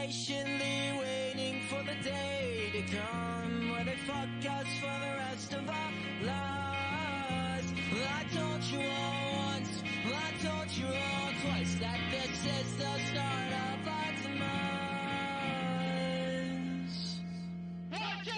patiently waiting for the day to come where they fuck us for the rest of our lives. Well, I told you all once, well, I told you all twice that this is the start of our demise. 1, 2!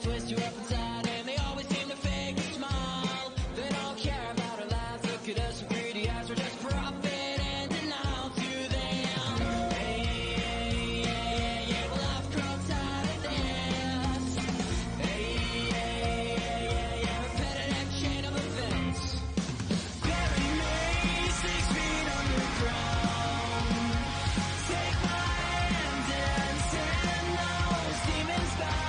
Twist you up inside and they always seem to fake a smile. They don't care about our lives. Look at us, we're greedy as we're just profit and denial to them. Hey, well I've grown tired of this. Hey, repetitive chain of events. Bury me 6 feet underground. Take my hand and send those demons back.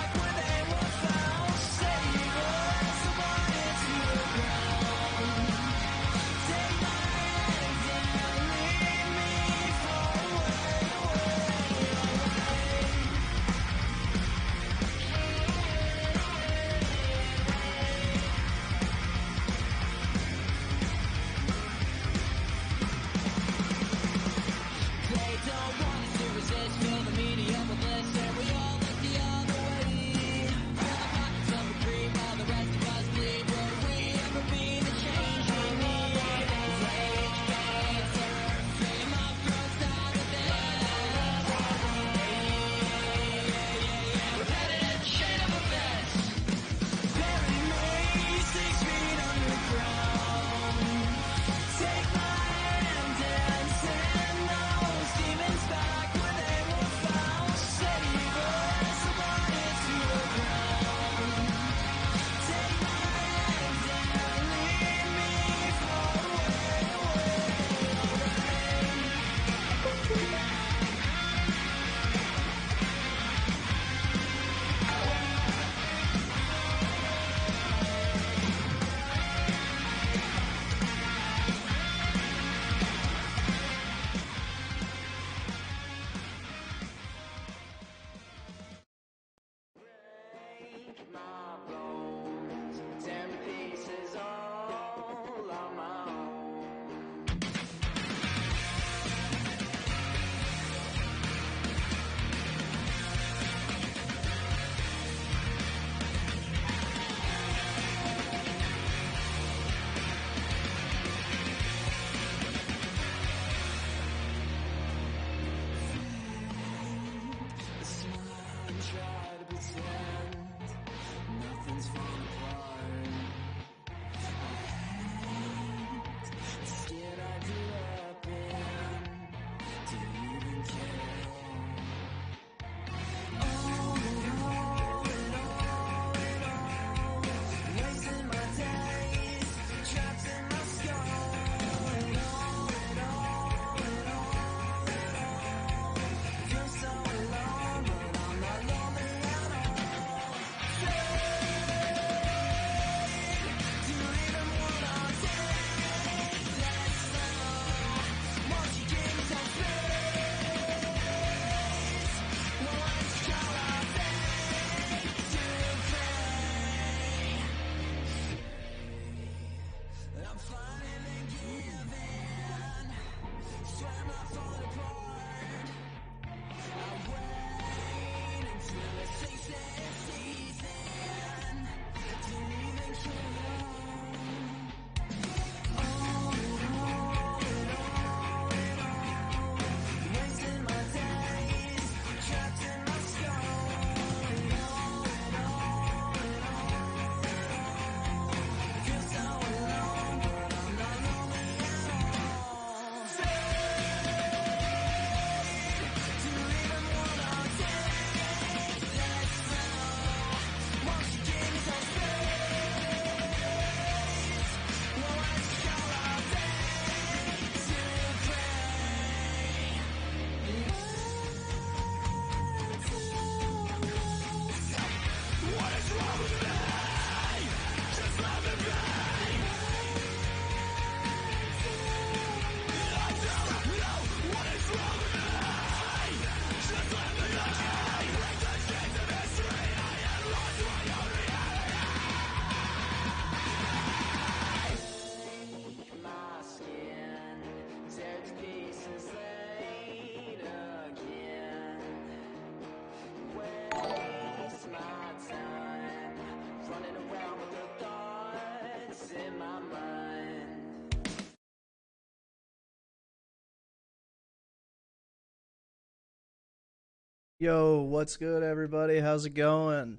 Yo, what's good, everybody? How's it going?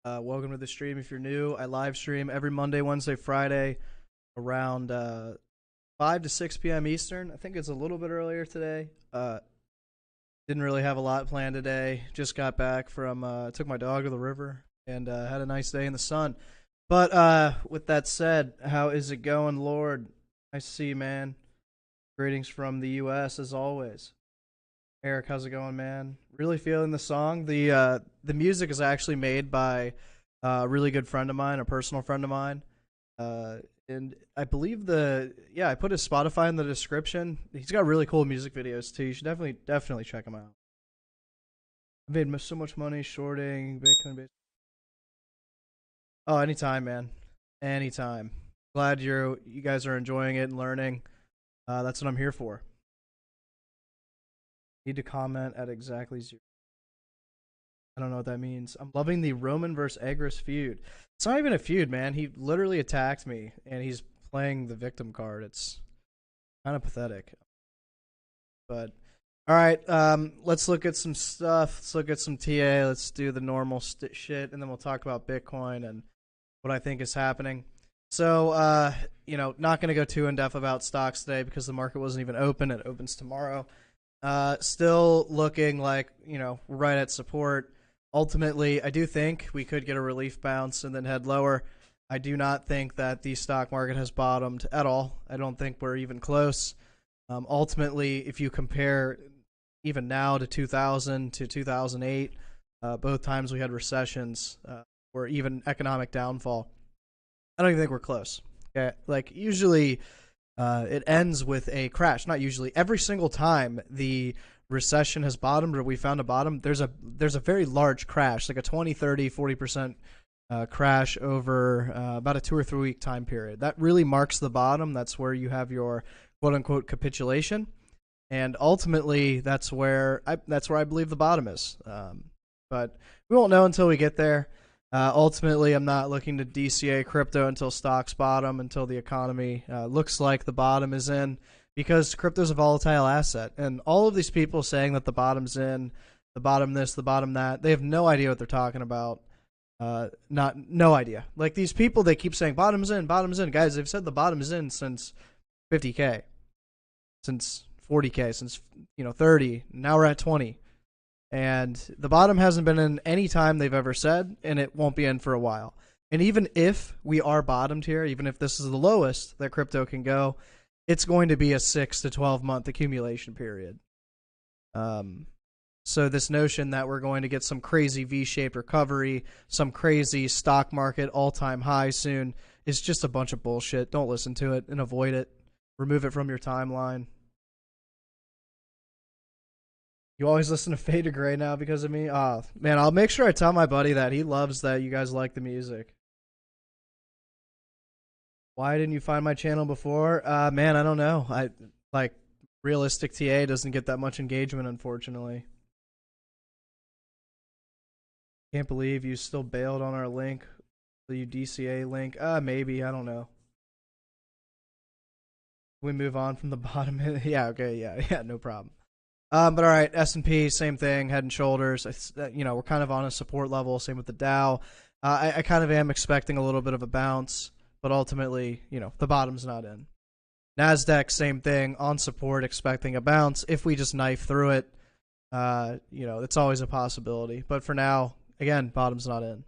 Welcome to the stream. If you're new, I live stream every Monday, Wednesday, Friday around 5 to 6 p.m. Eastern. I think it's a little bit earlier today. Didn't really have a lot planned today. Just got back from, took my dog to the river and had a nice day in the sun. But with that said, how is it going, Lord? Nice to see you, man. Greetings from the U.S. as always. Eric, how's it going, man? Really feeling the song. The music is actually made by a really good friend of mine, a personal friend of mine. Uh, and I believe I put his Spotify in the description. He's got really cool music videos too. You should definitely check him out. I've made so much money shorting Bitcoin. Oh, anytime, man. Anytime. Glad you guys are enjoying it and learning. That's what I'm here for. Need to comment at exactly 0. I don't know what that means. I'm loving the Roman versus Egris feud. It's not even a feud, man. He literally attacked me, and he's playing the victim card. It's kind of pathetic. But all right, let's look at some stuff. Let's look at some TA. Let's do the normal shit, and then we'll talk about Bitcoin and what I think is happening. So, not going to go too in depth about stocks today because the market wasn't even open. It opens tomorrow. Still looking like, right at support. Ultimately, I do think we could get a relief bounce and then head lower. I do not think that the stock market has bottomed at all. I don't think we're even close. Ultimately, if you compare even now to 2000 to 2008, both times we had recessions or even economic downfall, I don't even think we're close. Okay, like usually it ends with a crash. Not usually. Every single time the recession has bottomed or we found a bottom, there's a very large crash, like a 20, 30, 40% crash over about a 2 or 3 week time period. That really marks the bottom. That's where you have your quote unquote capitulation. And ultimately, that's where I believe the bottom is. But we won't know until we get there. Ultimately, I'm not looking to DCA crypto until stocks bottom, until the economy looks like the bottom is in, because crypto is a volatile asset. And all of these people saying that the bottom's in, the bottom this, the bottom that, they have no idea what they're talking about. No idea. Like these people, they keep saying bottom's in, bottom's in. Guys, they've said the bottom is in since 50K, since 40K, since 30. Now we're at 20. And the bottom hasn't been in any time they've ever said, and it won't be in for a while. And even if we are bottomed here, even if this is the lowest that crypto can go, it's going to be a 6 to 12 month accumulation period. So this notion that we're going to get some crazy V-shaped recovery, some crazy stock market all-time high soon is just a bunch of bullshit. Don't listen to it and avoid it. Remove it from your timeline. You always listen to Fade to Gray now because of me? Oh, man, I'll make sure I tell my buddy that. He loves that you guys like the music. Why didn't you find my channel before? Man, I don't know. Realistic TA doesn't get that much engagement, unfortunately. Can't believe you still bailed on our link. The DCA link. Maybe. I don't know. We move on from the bottom. Yeah, okay, yeah, no problem. But all right, S&P, same thing, head and shoulders. We're kind of on a support level. Same with the Dow. I kind of am expecting a little bit of a bounce, but ultimately, the bottom's not in. NASDAQ, same thing, on support, expecting a bounce. If we just knife through it, it's always a possibility. But for now, again, bottom's not in.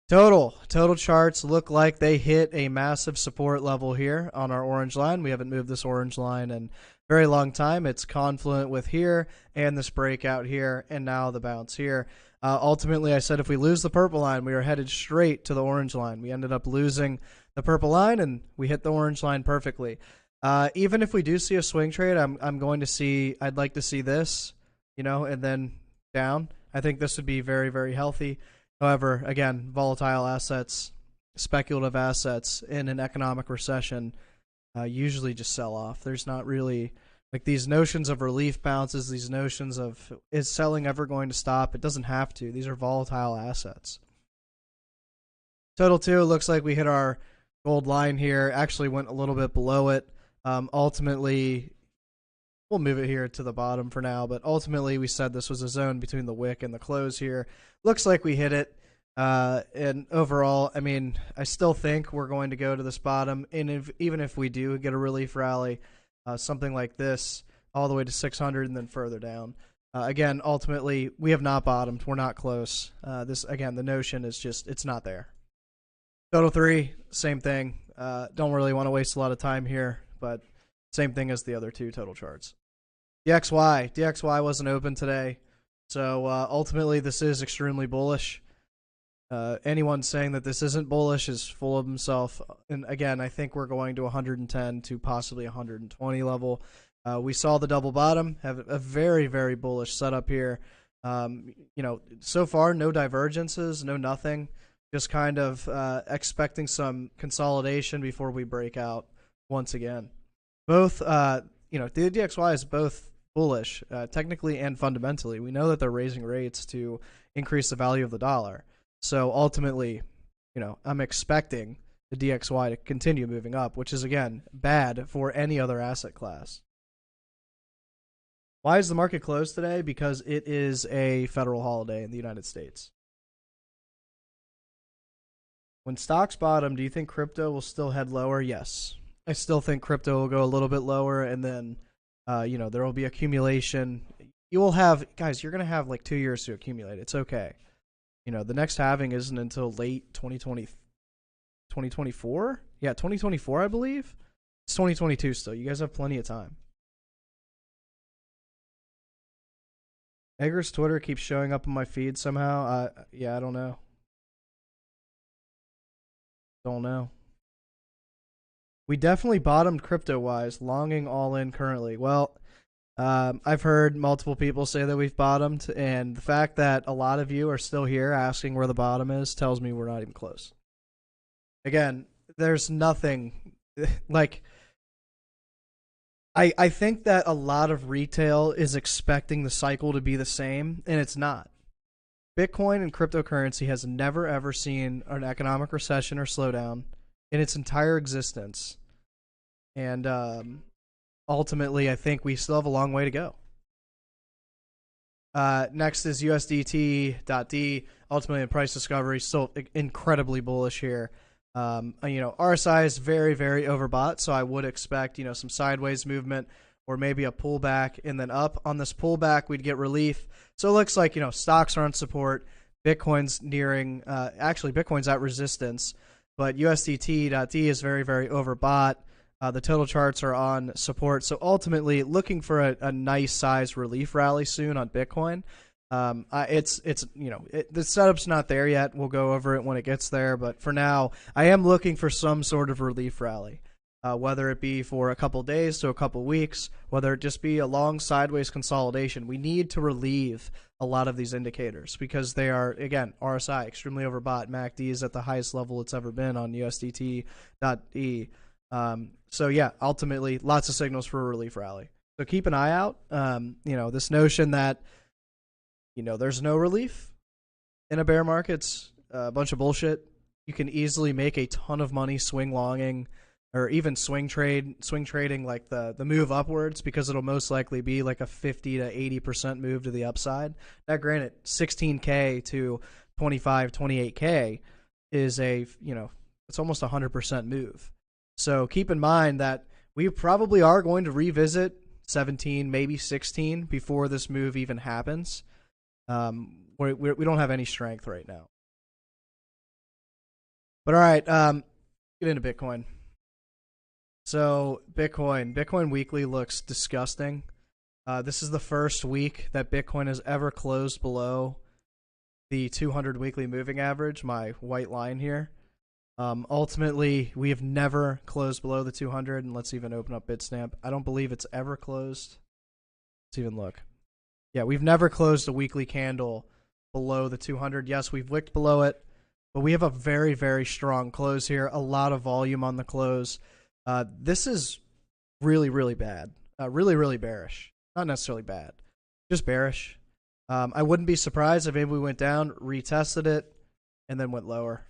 Total charts look like they hit a massive support level here on our orange line. We haven't moved this orange line in very long time. It's confluent with here and this breakout here, and now the bounce here. Ultimately, I said if we lose the purple line, we are headed straight to the orange line. We ended up losing the purple line, and we hit the orange line perfectly. Even if we do see a swing trade, I'd like to see this, and then down. I think this would be very, very healthy. However, again, volatile assets, speculative assets in an economic recession usually just sell off. There's not really like these notions of relief bounces, these notions of is selling ever going to stop? It doesn't have to. These are volatile assets. Total 2 looks like we hit our gold line here. Actually went a little bit below it. Ultimately, we'll move it here to the bottom for now. But ultimately, we said this was a zone between the wick and the close here. Looks like we hit it. And overall, I mean, I still think we're going to go to this bottom. And even if we do get a relief rally, something like this, all the way to 600 and then further down. Again, ultimately, we have not bottomed. We're not close. This again, the notion is just it's not there. Total 3, same thing. Don't really want to waste a lot of time here, but same thing as the other two total charts. DXY wasn't open today, so ultimately this is extremely bullish. Anyone saying that this isn't bullish is full of himself. And again, I think we're going to 110 to possibly 120 level. We saw the double bottom, have a very, very bullish setup here. So far, no divergences, no nothing. Just kind of expecting some consolidation before we break out once again. Both, the DXY is both bullish, technically and fundamentally. We know that they're raising rates to increase the value of the dollar. So ultimately, I'm expecting the DXY to continue moving up, which is, again, bad for any other asset class. Why is the market closed today? Because it is a federal holiday in the United States. When stocks bottom, do you think crypto will still head lower? Yes. I still think crypto will go a little bit lower, and then, there will be accumulation. You will have, guys, you're going to have like 2 years to accumulate. It's okay. The next halving isn't until late 2024? Yeah, 2024, I believe. It's 2022 still. You guys have plenty of time. Egger's Twitter keeps showing up on my feed somehow. I don't know. We definitely bottomed crypto-wise, longing all in currently. Well, I've heard multiple people say that we've bottomed, and the fact that a lot of you are still here asking where the bottom is tells me we're not even close. Again, there's nothing like I think that a lot of retail is expecting the cycle to be the same, and it's not. Bitcoin and cryptocurrency has never, ever seen an economic recession or slowdown in its entire existence. And ultimately, I think we still have a long way to go. Next is USDT.D. Ultimately, in price discovery, still incredibly bullish here. RSI is very, very overbought, so I would expect, some sideways movement or maybe a pullback and then up. On this pullback, we'd get relief. So it looks like, stocks are on support. Bitcoin's nearing, Bitcoin's at resistance, but USDT.D is very, very overbought. The total charts are on support. So ultimately, looking for a nice size relief rally soon on Bitcoin. The setup's not there yet. We'll go over it when it gets there. But for now, I am looking for some sort of relief rally, whether it be for a couple days to a couple weeks, whether it just be a long sideways consolidation. We need to relieve a lot of these indicators because they are, again, RSI, extremely overbought. MACD is at the highest level it's ever been on USDT.E. Ultimately, lots of signals for a relief rally. So keep an eye out. This notion that there's no relief in a bear market's a bunch of bullshit. You can easily make a ton of money swing longing or even swing trading like the move upwards because it'll most likely be like a 50 to 80% move to the upside. Now, granted, 16K to 25, 28K is it's almost a 100% move. So keep in mind that we probably are going to revisit 17, maybe 16 before this move even happens. We don't have any strength right now. But all right, get into Bitcoin. So Bitcoin weekly looks disgusting. This is the first week that Bitcoin has ever closed below the 200 weekly moving average, my white line here. Ultimately, we have never closed below the 200, and let's even open up Bitstamp. I don't believe it's ever closed. Let's even look. Yeah, we've never closed a weekly candle below the 200. Yes, we've wicked below it, but we have a very, very strong close here. A lot of volume on the close. This is really, really bad. Really, really bearish. Not necessarily bad. Just bearish. I wouldn't be surprised if maybe we went down, retested it, and then went lower.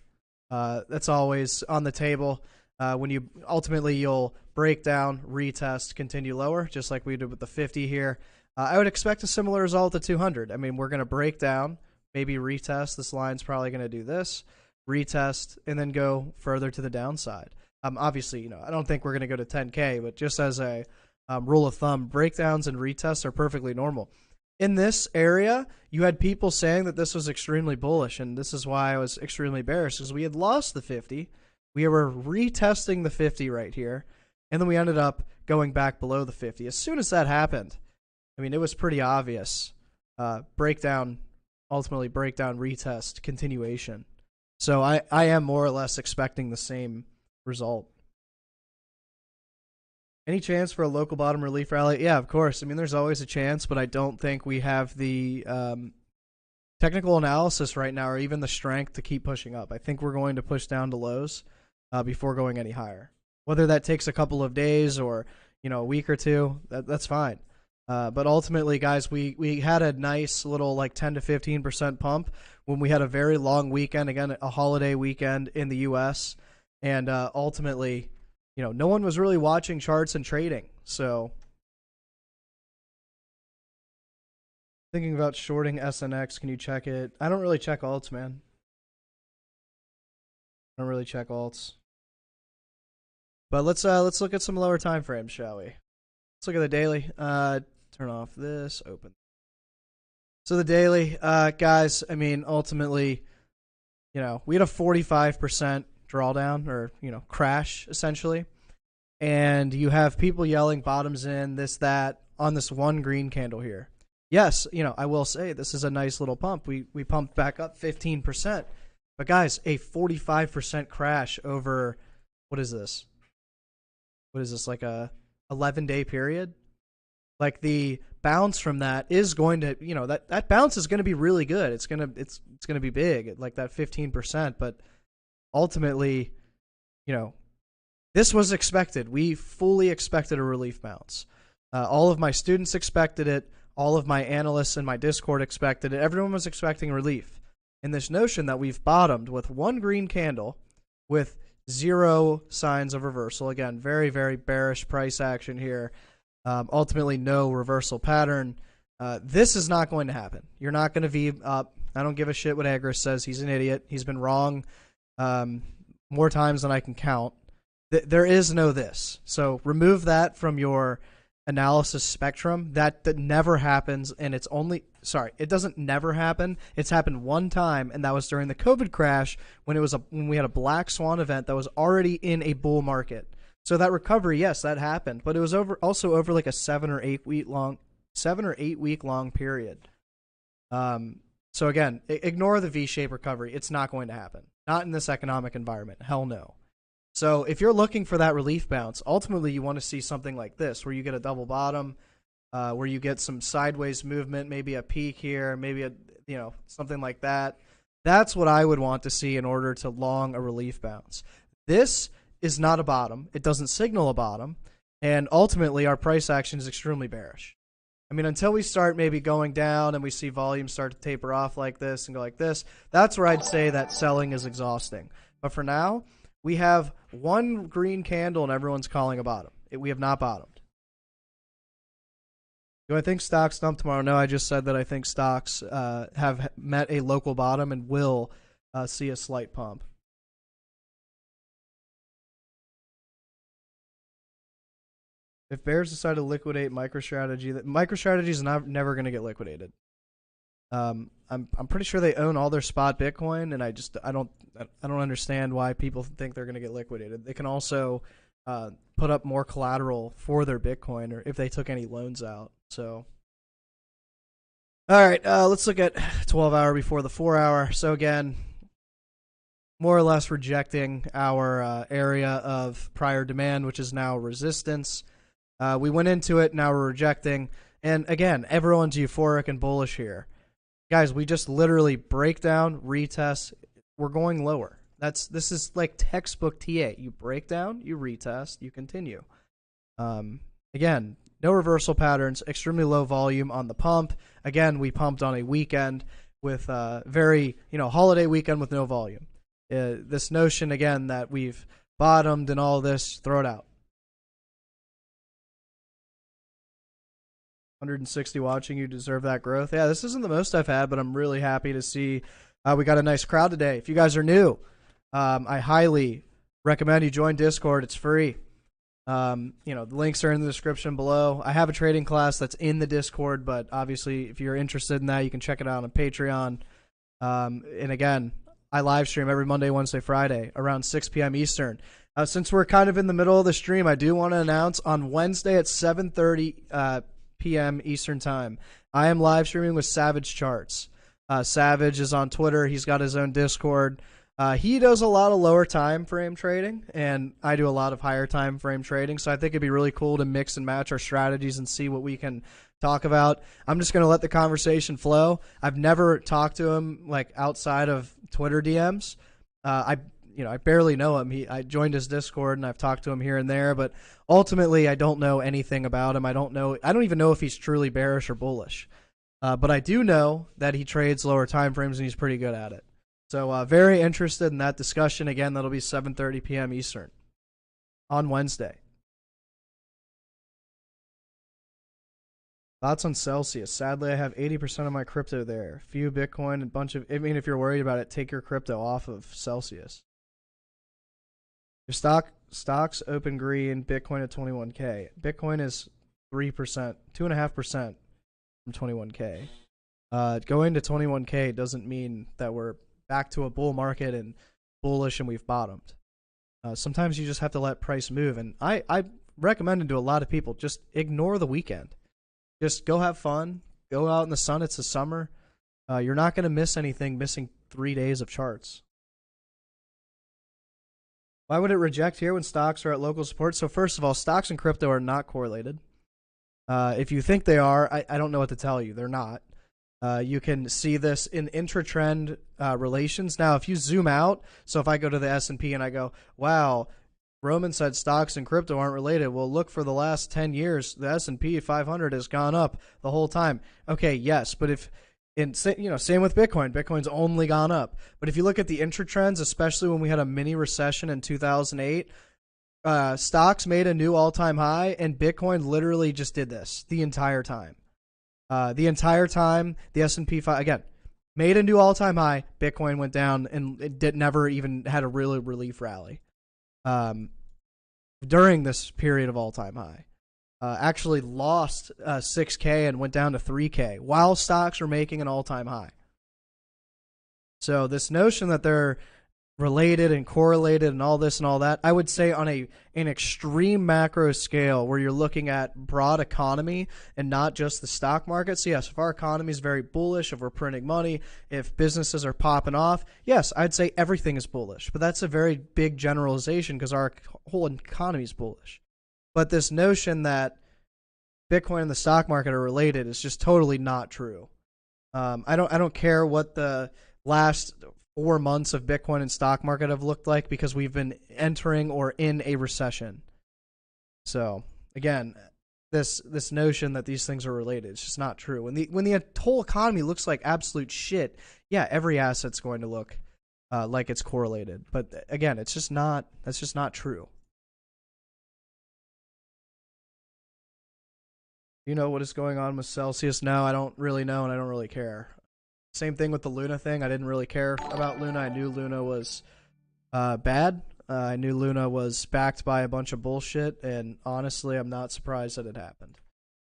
That's always on the table. When you ultimately you'll break down, retest, continue lower, just like we did with the 50 here. I would expect a similar result at 200. I mean, we're going to break down, maybe retest. This line's probably going to do this, retest, and then go further to the downside. Obviously, I don't think we're going to go to 10K, but just as a rule of thumb, breakdowns and retests are perfectly normal. In this area, you had people saying that this was extremely bullish, and this is why I was extremely bearish, because we had lost the 50. We were retesting the 50 right here, and then we ended up going back below the 50. As soon as that happened, I mean, it was pretty obvious. Breakdown, ultimately breakdown, retest, continuation. So I am more or less expecting the same result. Any chance for a local bottom relief rally? Yeah, of course. I mean, there's always a chance, but I don't think we have the technical analysis right now or even the strength to keep pushing up. I think we're going to push down to lows before going any higher. Whether that takes a couple of days or, a week or two, that's fine. But ultimately, guys, we had a nice little like 10 to 15% pump when we had a very long weekend, again, a holiday weekend in the U.S., and ultimately, no one was really watching charts and trading. So thinking about shorting SNX, can you check it? I don't really check alts, man. I don't really check alts. But let's look at some lower time frames, shall we? Let's look at the daily. Turn off this, open. So the daily, guys, I mean, ultimately, we had a 45% drawdown or, crash, essentially. And you have people yelling bottoms in, this, that, on this one green candle here. Yes, I will say this is a nice little pump. We pumped back up 15%. But, guys, a 45% crash over, what is this? What is this, like a 11-day period? Like the bounce from that is going to, that bounce is going to be really good. It's going to be big, like that 15%, but ultimately, this was expected. We fully expected a relief bounce. All of my students expected it. All of my analysts in my Discord expected it. Everyone was expecting relief. And this notion that we've bottomed with one green candle with zero signs of reversal. Again, very, very bearish price action here. Ultimately, no reversal pattern. This is not going to happen. You're not going to V up. I don't give a shit what Agris says. He's an idiot. He's been wrong more times than I can count. There is no this. So remove that from your analysis spectrum. That never happens, and it's only... Sorry, it doesn't never happen. It's happened one time, and that was during the COVID crash when we had a black swan event that was already in a bull market. So that recovery, yes, that happened, but it was also over like a 7 or 8 week long period. So again, ignore the V-shaped recovery. It's not going to happen. Not in this economic environment. Hell no. So if you're looking for that relief bounce, ultimately you want to see something like this, where you get a double bottom, where you get some sideways movement, maybe a peak here, maybe something like that. That's what I would want to see in order to long a relief bounce. This is not a bottom. It doesn't signal a bottom, and ultimately our price action is extremely bearish. I mean, until we start maybe going down and we see volume start to taper off like this and go like this, that's where I'd say that selling is exhausting. But for now, we have one green candle and everyone's calling a bottom. We have not bottomed. Do I think stocks dump tomorrow? No, I just said that I think stocks have met a local bottom and will see a slight pump. If bears decide to liquidate MicroStrategy, MicroStrategy is never going to get liquidated. I'm pretty sure they own all their spot Bitcoin, and I don't understand why people think they're going to get liquidated. They can also put up more collateral for their Bitcoin, or if they took any loans out. So, all right, let's look at 12-hour before the 4-hour. So again, more or less rejecting our area of prior demand, which is now resistance. We went into it, now we're rejecting. And again, everyone's euphoric and bullish here. Guys, we just literally break down, retest. We're going lower. This is like textbook TA. You break down, you retest, you continue. Again, no reversal patterns, extremely low volume on the pump. Again, we pumped on a weekend with very, holiday weekend with no volume. This notion, again, that we've bottomed and all this, throw it out. 160 watching, you deserve that growth. Yeah, this isn't the most I've had, but I'm really happy to see we got a nice crowd today. If you guys are new, I highly recommend you join Discord. It's free. The links are in the description below. I have a trading class that's in the Discord, but obviously if you're interested in that, you can check it out on Patreon. And again, I live stream every Monday, Wednesday, Friday around 6 p.m. Eastern. Since we're kind of in the middle of the stream, I do want to announce on Wednesday at 7:30 p.m. Eastern time, I am live streaming with Savage Charts. Savage is on Twitter. He's got his own Discord. He does a lot of lower time frame trading, and I do a lot of higher time frame trading. So I think it'd be really cool to mix and match our strategies and see what we can talk about. I'm just going to let the conversation flow. I've never talked to him like outside of Twitter DMs. I barely know him. I joined his Discord and I've talked to him here and there, but ultimately I don't know anything about him. I don't even know if he's truly bearish or bullish. But I do know that he trades lower time frames and he's pretty good at it. So very interested in that discussion. Again, that'll be 7:30 p.m. Eastern on Wednesday. Thoughts on Celsius? Sadly, I have 80% of my crypto there. Few Bitcoin and bunch of. I mean, if you're worried about it, take your crypto off of Celsius. Your stocks open green. Bitcoin at 21K. Bitcoin is 3%, 2.5% from 21K. Going to 21K doesn't mean that we're back to a bull market and bullish and we've bottomed. Sometimes you just have to let price move. And I recommend to a lot of people, just ignore the weekend. Just go have fun. Go out in the sun. It's the summer. You're not going to miss anything missing 3 days of charts. Why would it reject here when stocks are at local support? So first of all, stocks and crypto are not correlated. If you think they are, I don't know what to tell you. They're not. You can see this in intratrend relations. Now, if you zoom out, so if I go to the S&P and I go, wow, Roman said stocks and crypto aren't related. Well, look, for the last 10 years, the S&P 500 has gone up the whole time. Okay, yes, but same with Bitcoin. Bitcoin's only gone up. But if you look at the intratrends, especially when we had a mini recession in 2008, stocks made a new all-time high, and Bitcoin literally just did this the entire time. The entire time, the S&P 5 again made a new all-time high. Bitcoin went down, and it never even had a really relief rally. During this period of all-time high, actually lost 6K and went down to 3K while stocks were making an all-time high. So this notion that they're related and correlated and all this and all that, I would say on an extreme macro scale where you're looking at broad economy and not just the stock market. So yes, if our economy is very bullish, if we're printing money, if businesses are popping off, yes, I'd say everything is bullish. But that's a very big generalization because our whole economy is bullish. But this notion that Bitcoin and the stock market are related is just totally not true. I don't care what the last 4 months of Bitcoin and stock market have looked like because we've been entering or in a recession. So again, this notion that these things are related is just not true. When the whole economy looks like absolute shit, yeah, every asset's going to look like it's correlated. But again, that's just not true. You know what is going on with Celsius? No, I don't really know, and I don't really care. Same thing with the Luna thing. I didn't really care about Luna. I knew Luna was bad. I knew Luna was backed by a bunch of bullshit, and honestly, I'm not surprised that it happened.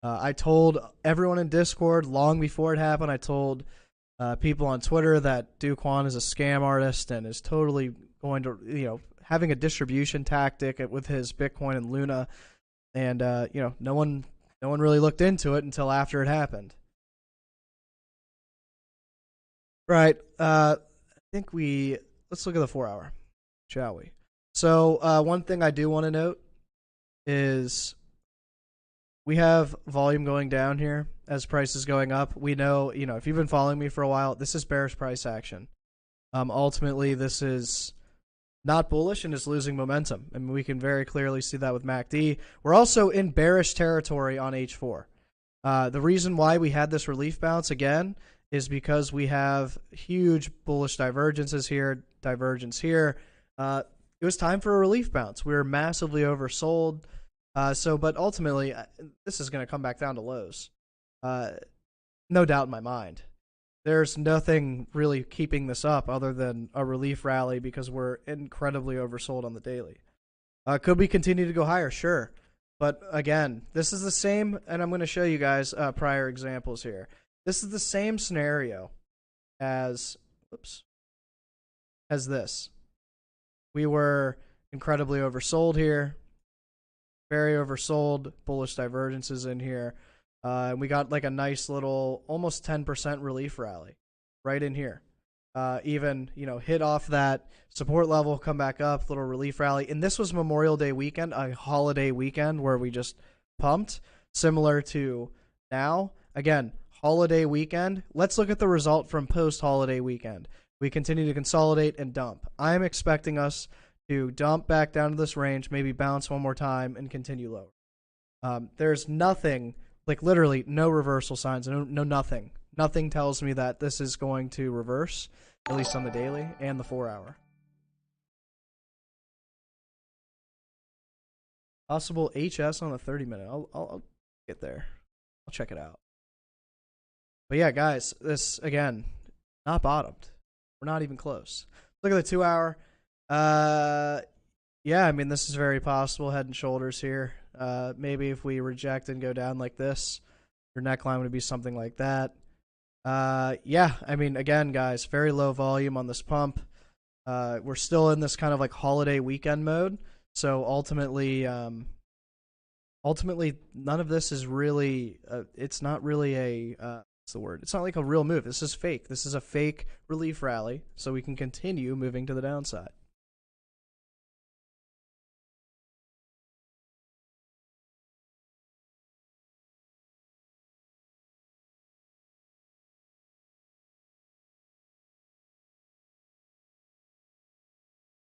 I told everyone in Discord long before it happened. I told people on Twitter that Duquan is a scam artist and is totally going to, having a distribution tactic with his Bitcoin and Luna, and no one really looked into it until after it happened. Right. I think let's look at the 4 hour, shall we? So one thing I do want to note is we have volume going down here as price is going up. We know, if you've been following me for a while, this is bearish price action. Ultimately, this is not bullish and is losing momentum. I mean, we can very clearly see that with MACD. We're also in bearish territory on H4. The reason why we had this relief bounce again is because we have huge bullish divergences here, divergence here. it was time for a relief bounce. We were massively oversold. But ultimately, this is going to come back down to lows. No doubt in my mind. There's nothing really keeping this up other than a relief rally because we're incredibly oversold on the daily. Could we continue to go higher? Sure. But again, this is the same, and I'm going to show you guys prior examples here. This is the same scenario as this. We were incredibly oversold here. Very oversold. Bullish divergences in here. And we got like a nice little almost 10% relief rally right in here. Even, hit off that support level, come back up, little relief rally. And this was Memorial Day weekend, a holiday weekend where we just pumped, similar to now. Again, holiday weekend. Let's look at the result from post-holiday weekend. We continue to consolidate and dump. I'm expecting us to dump back down to this range, maybe bounce one more time, and continue lower. There's nothing, like literally no reversal signs, no nothing. Nothing tells me that this is going to reverse, at least on the daily and the 4-hour. Possible HS on the 30-minute. I'll get there. I'll check it out. But yeah, guys, this, again, not bottomed. We're not even close. Look at the 2-hour. Yeah, I mean, this is very possible. Head and shoulders here. Maybe if we reject and go down like this, your neckline would be something like that. Yeah, I mean, again, guys, very low volume on this pump. We're still in this kind of like holiday weekend mode. So ultimately, none of this is really, it's not really a, what's the word? It's not like a real move. This is fake. This is a fake relief rally. So we can continue moving to the downside.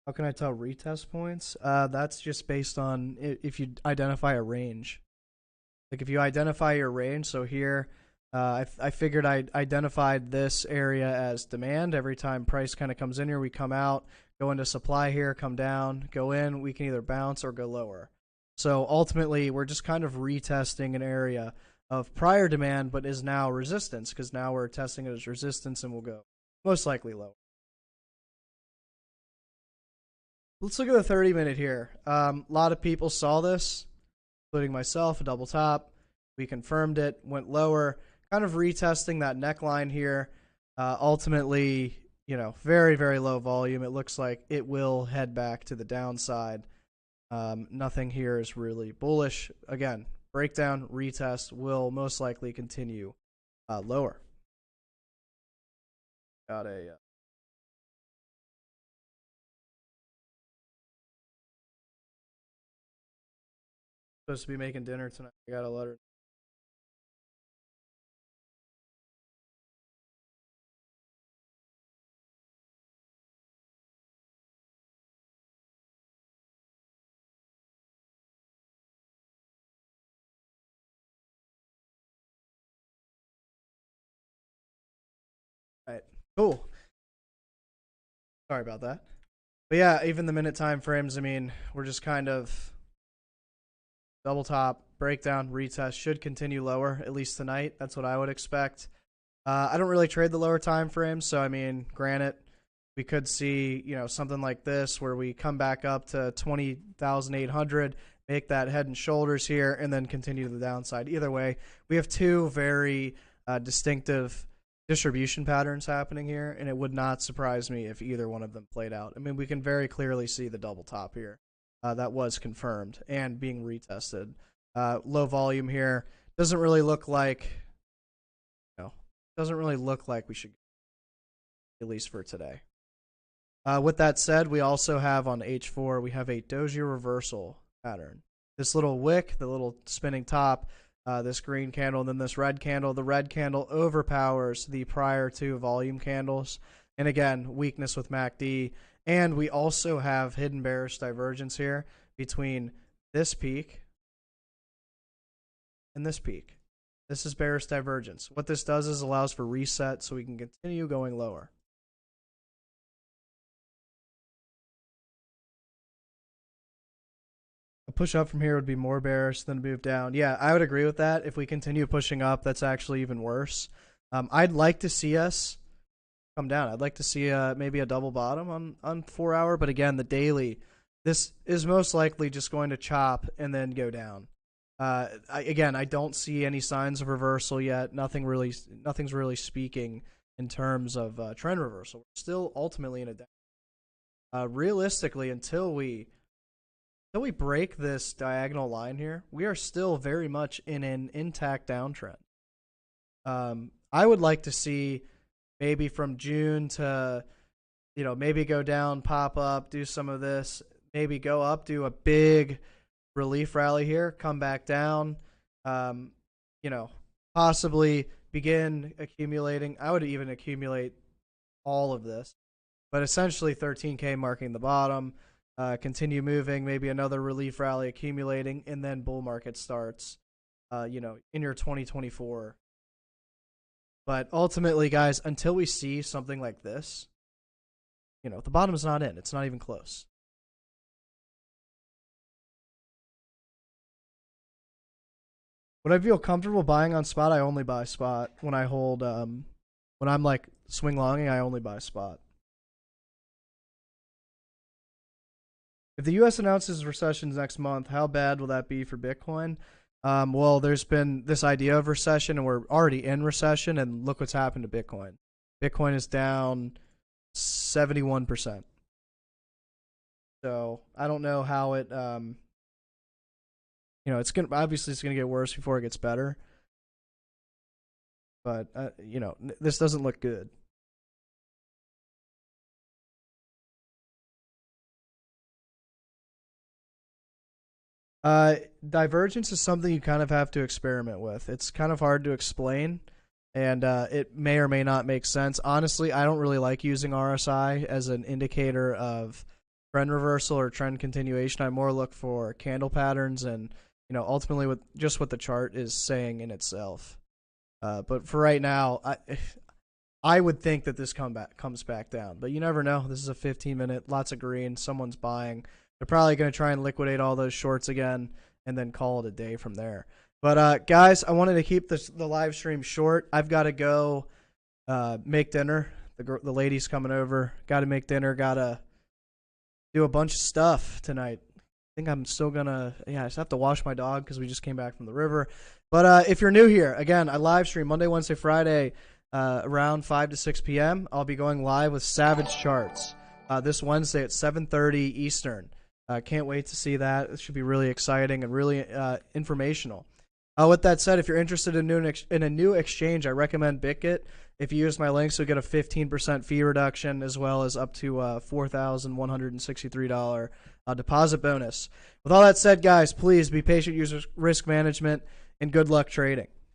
How can I tell retest points? That's just based on if you identify a range. Like if you identify your range, so here, I figured I identified this area as demand. Every time price kind of comes in here, we come out, go into supply here, come down, go in. We can either bounce or go lower. So ultimately, we're just kind of retesting an area of prior demand, but is now resistance because now we're testing it as resistance and we'll go most likely lower. Let's look at the 30-minute here. A lot of people saw this, including myself, a double top. We confirmed it, went lower, kind of retesting that neckline here. Ultimately, very, very low volume. It looks like it will head back to the downside. Nothing here is really bullish. Again, breakdown, retest will most likely continue lower. Got a... supposed to be making dinner tonight. I got a letter. All right, cool. Sorry about that. But yeah, even the minute time frames, I mean, we're just kind of double top, breakdown, retest, should continue lower, at least tonight. That's what I would expect. I don't really trade the lower time frames, so I mean, granted, we could see, something like this where we come back up to 20,800, make that head and shoulders here, and then continue to the downside. Either way, we have two very distinctive distribution patterns happening here, and it would not surprise me if either one of them played out. I mean, we can very clearly see the double top here. That was confirmed and being retested. Low volume here. Doesn't really look like, we should, at least for today. With that said, we also have on H4, we have a doji reversal pattern. This little wick, the little spinning top, this green candle, and then this red candle. The red candle overpowers the prior two volume candles. And again, weakness with MACD. And we also have hidden bearish divergence here between this peak and this peak. This is bearish divergence. What this does is allows for reset so we can continue going lower. A push up from here would be more bearish than a move down. Yeah, I would agree with that. If we continue pushing up, that's actually even worse. I'd like to see us come down. I'd like to see maybe a double bottom on 4 hour, but again, the daily, this is most likely just going to chop and then go down. I don't see any signs of reversal yet. Nothing's really speaking in terms of trend reversal. We're still ultimately in a down. Realistically, until we break this diagonal line here, we are still very much in an intact downtrend. I would like to see maybe from June to, maybe go down, pop up, do some of this, maybe go up, do a big relief rally here, come back down, possibly begin accumulating. I would even accumulate all of this, but essentially 13K marking the bottom, continue moving, maybe another relief rally accumulating, and then bull market starts, in your 2024. But ultimately, guys, until we see something like this, the bottom is not in. It's not even close. Would I feel comfortable buying on spot? I only buy spot when I hold. When I'm like swing longing, I only buy spot. If the U.S. announces recessions next month, how bad will that be for Bitcoin? Well, there's been this idea of recession, and we're already in recession, and look what's happened to Bitcoin. Bitcoin is down 71%. So I don't know how it, it's gonna get worse before it gets better. But this doesn't look good. Divergence is something you kind of have to experiment with. It's kind of hard to explain, and it may or may not make sense. Honestly, I don't really like using RSI as an indicator of trend reversal or trend continuation. I more look for candle patterns and, ultimately what the chart is saying in itself. But for right now, I would think that this comes back down. But you never know. This is a 15-minute, lots of green, someone's buying. They're probably going to try and liquidate all those shorts again and then call it a day from there. But, guys, I wanted to keep the live stream short. I've got to go make dinner. The lady's coming over. Got to make dinner. Got to do a bunch of stuff tonight. I think I'm still going to, I just have to wash my dog because we just came back from the river. But if you're new here, again, I live stream Monday, Wednesday, Friday around 5 to 6 p.m. I'll be going live with Savage Charts this Wednesday at 7:30 Eastern. Can't wait to see that. It should be really exciting and really informational. With that said, if you're interested in a new exchange, I recommend BitGet. If you use my links, you'll get a 15% fee reduction as well as up to $4,163 deposit bonus. With all that said, guys, please be patient, use risk management, and good luck trading.